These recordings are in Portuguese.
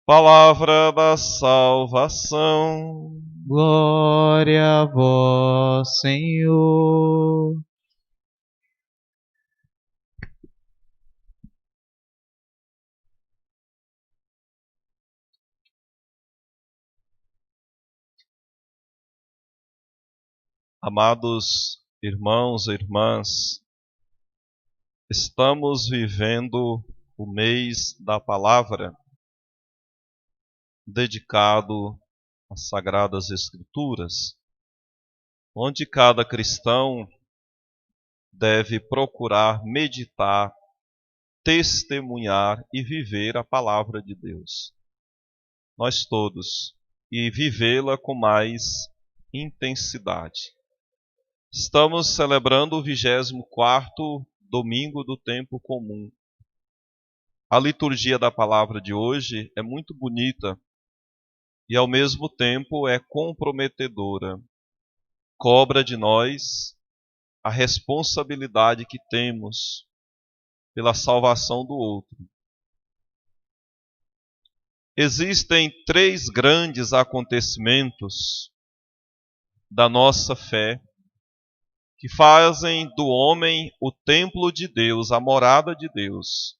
Palavra da salvação. Glória a vós, Senhor. Amados irmãos e irmãs, estamos vivendo o mês da palavra, dedicado às Sagradas Escrituras, onde cada cristão deve procurar meditar, testemunhar e viver a palavra de Deus. Nós todos, e vivê-la com mais intensidade. Estamos celebrando o 24º domingo do tempo comum. A liturgia da palavra de hoje é muito bonita e ao mesmo tempo é comprometedora. Cobra de nós a responsabilidade que temos pela salvação do outro. Existem 3 grandes acontecimentos da nossa fé que fazem do homem o templo de Deus, a morada de Deus.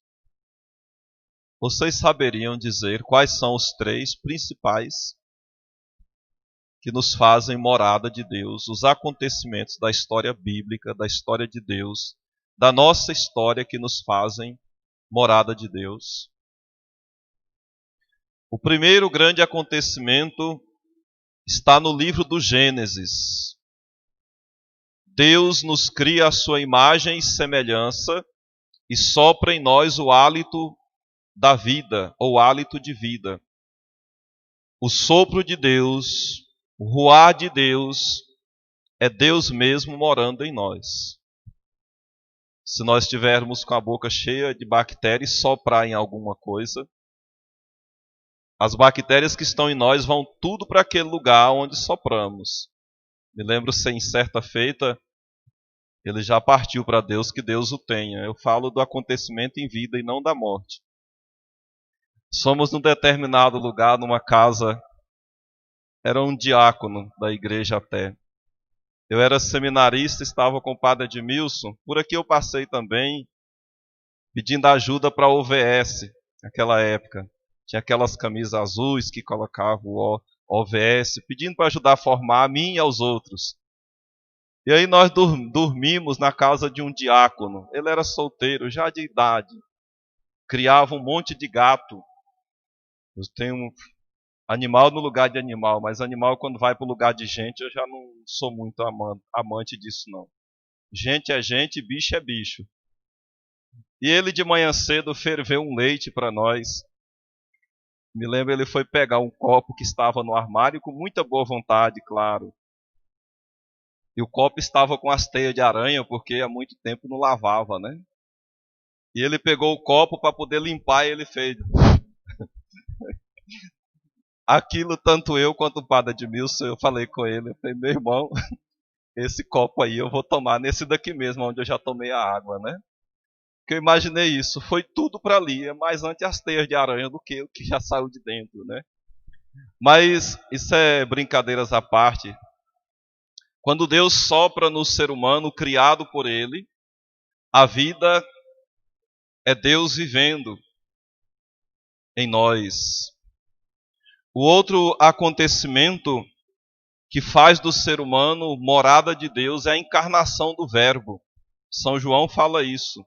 Vocês saberiam dizer quais são os 3 principais que nos fazem morada de Deus, os acontecimentos da história bíblica, da história de Deus, da nossa história que nos fazem morada de Deus? O primeiro grande acontecimento está no livro do Gênesis. Deus nos cria a sua imagem e semelhança e sopra em nós o hálito da vida, ou hálito de vida. O sopro de Deus, o ruar de Deus, é Deus mesmo morando em nós. Se nós estivermos com a boca cheia de bactérias e soprar em alguma coisa, as bactérias que estão em nós vão tudo para aquele lugar onde sopramos. Me lembro em certa feita, ele já partiu para Deus, que Deus o tenha. Eu falo do acontecimento em vida e não da morte. Somos num determinado lugar, numa casa, era um diácono da igreja até. Eu era seminarista, estava com o padre Edmilson. Por aqui eu passei também, pedindo ajuda para a OVS, naquela época. Tinha aquelas camisas azuis que colocavam o OVS, pedindo para ajudar a formar a mim e aos outros. E aí nós dormimos na casa de um diácono. Ele era solteiro, já de idade. Criava um monte de gato. Eu tenho um animal no lugar de animal, mas animal quando vai para o lugar de gente, eu já não sou muito amante disso não. Gente é gente, bicho é bicho. E ele de manhã cedo ferveu um leite para nós. Me lembro, ele foi pegar um copo que estava no armário, com muita boa vontade, claro. E o copo estava com as teias de aranha, porque há muito tempo não lavava, né? E ele pegou o copo para poder limpar e ele fez. Aquilo, tanto eu quanto o padre Edmilson, eu falei com ele, eu falei, meu irmão, esse copo aí eu vou tomar nesse daqui mesmo, onde eu já tomei a água, né? Porque eu imaginei isso, foi tudo para ali, é mais antes as teias de aranha do que o que já saiu de dentro, né? Mas isso é brincadeiras à parte. Quando Deus sopra no ser humano, criado por Ele, a vida é Deus vivendo em nós. O outro acontecimento que faz do ser humano morada de Deus é a encarnação do Verbo. São João fala isso.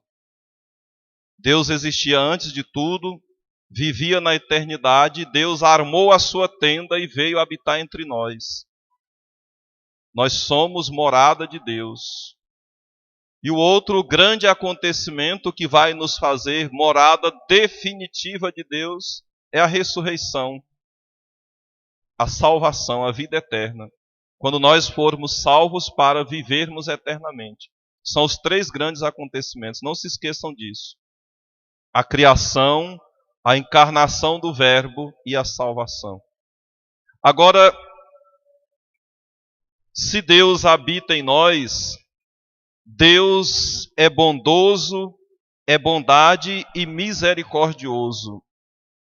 Deus existia antes de tudo, vivia na eternidade, Deus armou a sua tenda e veio habitar entre nós. Nós somos morada de Deus. E o outro grande acontecimento que vai nos fazer morada definitiva de Deus é a ressurreição, a salvação, a vida eterna. Quando nós formos salvos para vivermos eternamente. São os 3 grandes acontecimentos, não se esqueçam disso. A criação, a encarnação do Verbo e a salvação. Agora, se Deus habita em nós, Deus é bondoso, é bondade e misericordioso.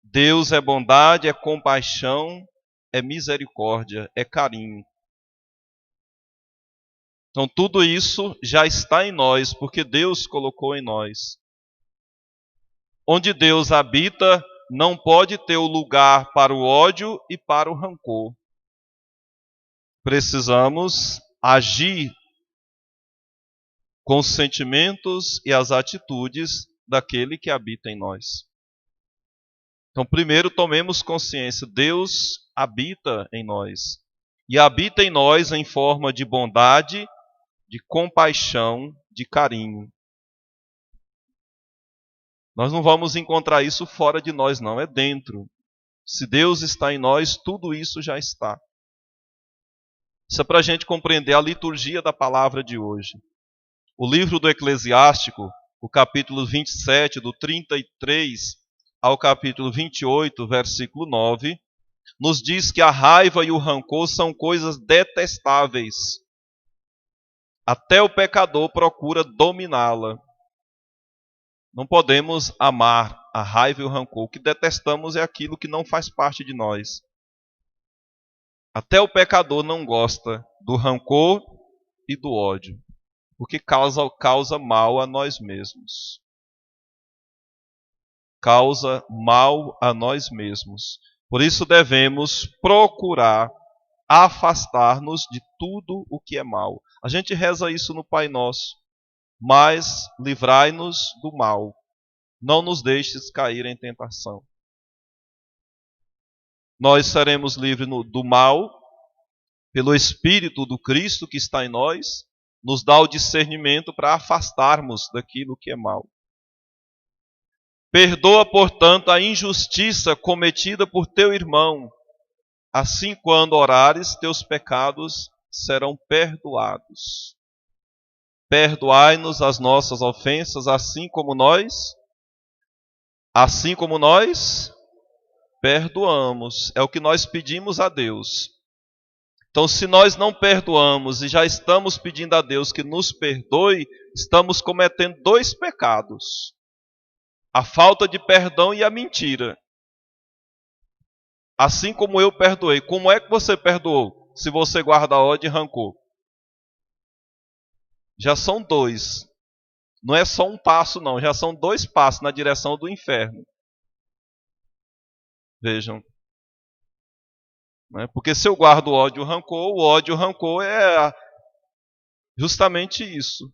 Deus é bondade, é compaixão, é misericórdia, é carinho. Então tudo isso já está em nós, porque Deus colocou em nós. Onde Deus habita, não pode ter o lugar para o ódio e para o rancor. Precisamos agir com os sentimentos e as atitudes daquele que habita em nós. Então, primeiro tomemos consciência, Deus habita em nós. E habita em nós em forma de bondade, de compaixão, de carinho. Nós não vamos encontrar isso fora de nós, não, é dentro. Se Deus está em nós, tudo isso já está. Isso é para a gente compreender a liturgia da palavra de hoje. O livro do Eclesiástico, o capítulo 27, do 33 ao capítulo 28, versículo 9, nos diz que a raiva e o rancor são coisas detestáveis. Até o pecador procura dominá-la. Não podemos amar a raiva e o rancor. O que detestamos é aquilo que não faz parte de nós. Até o pecador não gosta do rancor e do ódio, porque causa mal a nós mesmos. Causa mal a nós mesmos. Por isso devemos procurar afastar-nos de tudo o que é mal. A gente reza isso no Pai Nosso. Mas livrai-nos do mal. Não nos deixes cair em tentação. Nós seremos livres do mal pelo Espírito do Cristo que está em nós, nos dá o discernimento para afastarmos daquilo que é mal. Perdoa, portanto, a injustiça cometida por teu irmão. Assim, quando orares, teus pecados serão perdoados. Perdoai-nos as nossas ofensas, assim como nós perdoamos. É o que nós pedimos a Deus. Então, se nós não perdoamos e já estamos pedindo a Deus que nos perdoe, estamos cometendo dois pecados: a falta de perdão e a mentira. Assim como eu perdoei. Como é que você perdoou? Se você guarda ódio e rancor. Já são dois. Não é só um passo, não. Já são dois passos na direção do inferno. Vejam. Porque se eu guardo o ódio e o rancor é justamente isso.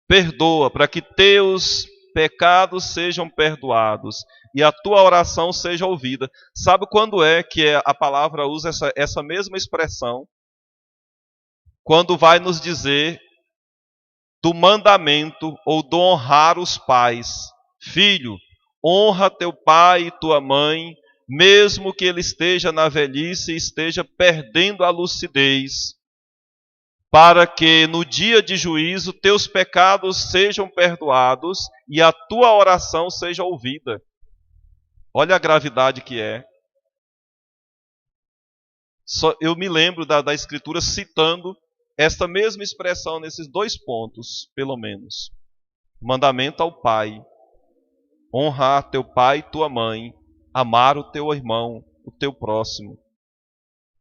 Perdoa para que teus pecados sejam perdoados e a tua oração seja ouvida. Sabe quando é que a palavra usa essa mesma expressão? Quando vai nos dizer do mandamento ou do honrar os pais. Filho, honra teu pai e tua mãe, mesmo que ele esteja na velhice e esteja perdendo a lucidez, para que no dia de juízo teus pecados sejam perdoados e a tua oração seja ouvida. Olha a gravidade que é. Eu me lembro da Escritura citando esta mesma expressão nesses dois pontos, pelo menos. Mandamento ao pai. Honrar teu pai e tua mãe. Amar o teu irmão, o teu próximo.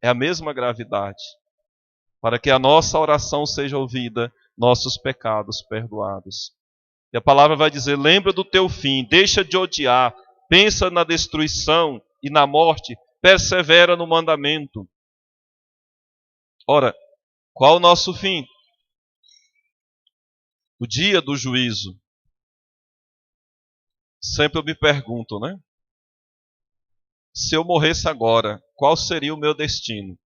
É a mesma gravidade. Para que a nossa oração seja ouvida, nossos pecados perdoados. E a palavra vai dizer: lembra do teu fim, deixa de odiar, pensa na destruição e na morte, persevera no mandamento. Ora, qual o nosso fim? O dia do juízo. Sempre eu me pergunto, né? Se eu morresse agora, qual seria o meu destino?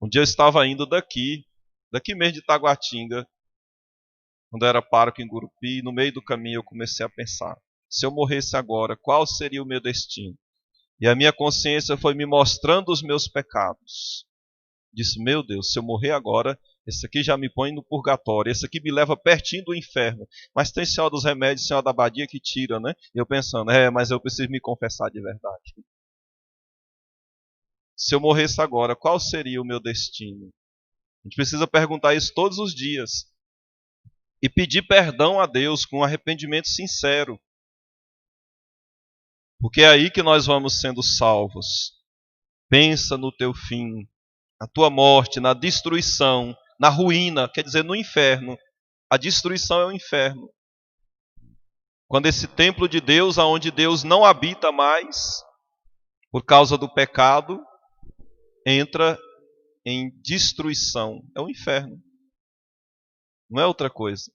Um dia eu estava indo daqui mesmo de Taguatinga, quando eu era pároco em Gurupi, e no meio do caminho eu comecei a pensar: se eu morresse agora, qual seria o meu destino? E a minha consciência foi me mostrando os meus pecados. Disse: meu Deus, se eu morrer agora, esse aqui já me põe no purgatório, esse aqui me leva pertinho do inferno. Mas tem Senhor dos Remédios, Senhor da Abadia que tira, né? E eu pensando: mas eu preciso me confessar de verdade. Se eu morresse agora, qual seria o meu destino? A gente precisa perguntar isso todos os dias. E pedir perdão a Deus com um arrependimento sincero. Porque é aí que nós vamos sendo salvos. Pensa no teu fim, na tua morte, na destruição, na ruína, quer dizer, no inferno. A destruição é o inferno. Quando esse templo de Deus, aonde Deus não habita mais, por causa do pecado, entra em destruição. É o inferno. Não é outra coisa.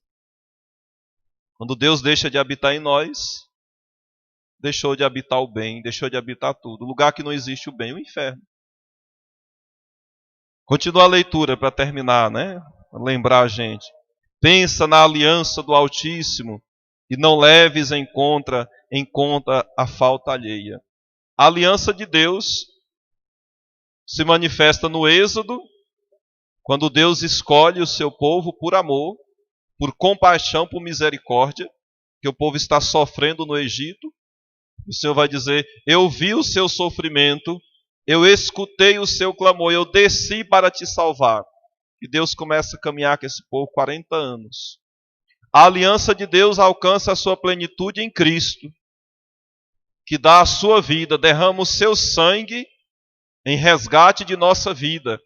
Quando Deus deixa de habitar em nós, deixou de habitar o bem, deixou de habitar tudo. O lugar que não existe o bem, o inferno. Continua a leitura para terminar, né? Para lembrar a gente. Pensa na aliança do Altíssimo e não leves em conta a falta alheia. A aliança de Deus se manifesta no Êxodo, quando Deus escolhe o seu povo por amor, por compaixão, por misericórdia, que o povo está sofrendo no Egito. O Senhor vai dizer: eu vi o seu sofrimento, eu escutei o seu clamor, eu desci para te salvar. E Deus começa a caminhar com esse povo 40 anos. A aliança de Deus alcança a sua plenitude em Cristo, que dá a sua vida, derrama o seu sangue em resgate de nossa vida.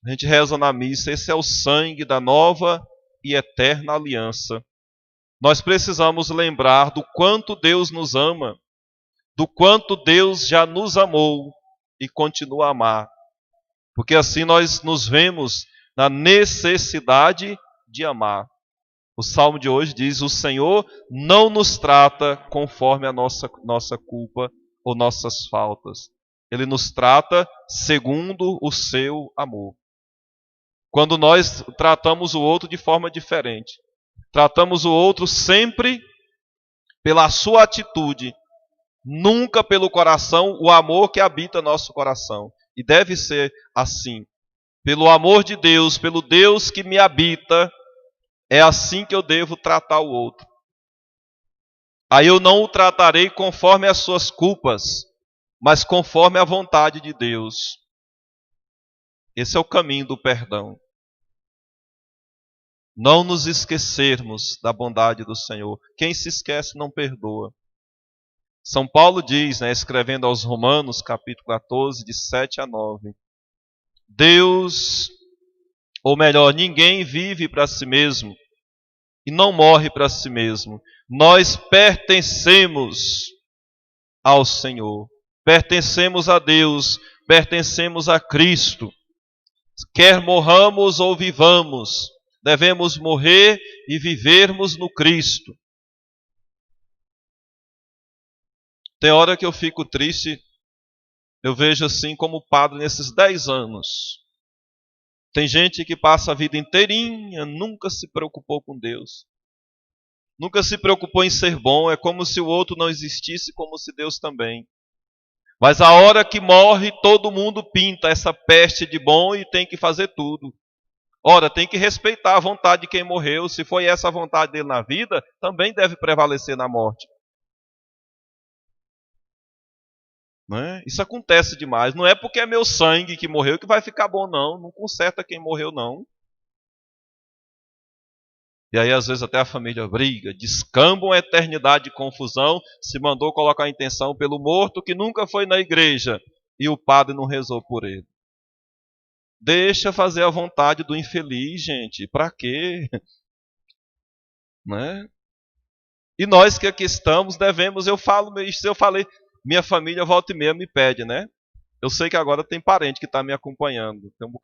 A gente reza na missa: esse é o sangue da nova e eterna aliança. Nós precisamos lembrar do quanto Deus nos ama, do quanto Deus já nos amou e continua a amar. Porque assim nós nos vemos na necessidade de amar. O salmo de hoje diz: o Senhor não nos trata conforme a nossa culpa ou nossas faltas. Ele nos trata segundo o seu amor. Quando nós tratamos o outro de forma diferente, tratamos o outro sempre pela sua atitude, nunca pelo coração, o amor que habita nosso coração. E deve ser assim. Pelo amor de Deus, pelo Deus que me habita, é assim que eu devo tratar o outro. Aí eu não o tratarei conforme as suas culpas, mas conforme a vontade de Deus. Esse é o caminho do perdão. Não nos esquecermos da bondade do Senhor. Quem se esquece não perdoa. São Paulo diz, escrevendo aos Romanos, capítulo 14, de 7 a 9. Deus, ou melhor, ninguém vive para si mesmo e não morre para si mesmo. Nós pertencemos ao Senhor. Pertencemos a Deus, pertencemos a Cristo. Quer morramos ou vivamos, devemos morrer e vivermos no Cristo. Tem hora que eu fico triste, eu vejo assim como padre nesses 10 anos. Tem gente que passa a vida inteirinha, nunca se preocupou com Deus. Nunca se preocupou em ser bom, é como se o outro não existisse, como se Deus também. Mas a hora que morre, todo mundo pinta essa peste de bom e tem que fazer tudo. Ora, tem que respeitar a vontade de quem morreu. Se foi essa a vontade dele na vida, também deve prevalecer na morte. Não é? Isso acontece demais. Não é porque é meu sangue que morreu que vai ficar bom, não. Não conserta quem morreu, não. E aí, às vezes, até a família briga, descamba uma eternidade de confusão, se mandou colocar a intenção pelo morto que nunca foi na igreja e o padre não rezou por ele. Deixa fazer a vontade do infeliz, gente. Para quê? Né? E nós que aqui estamos devemos, eu falei, minha família volta e meia me pede, né? Eu sei que agora tem parente que está me acompanhando. Tem um bocado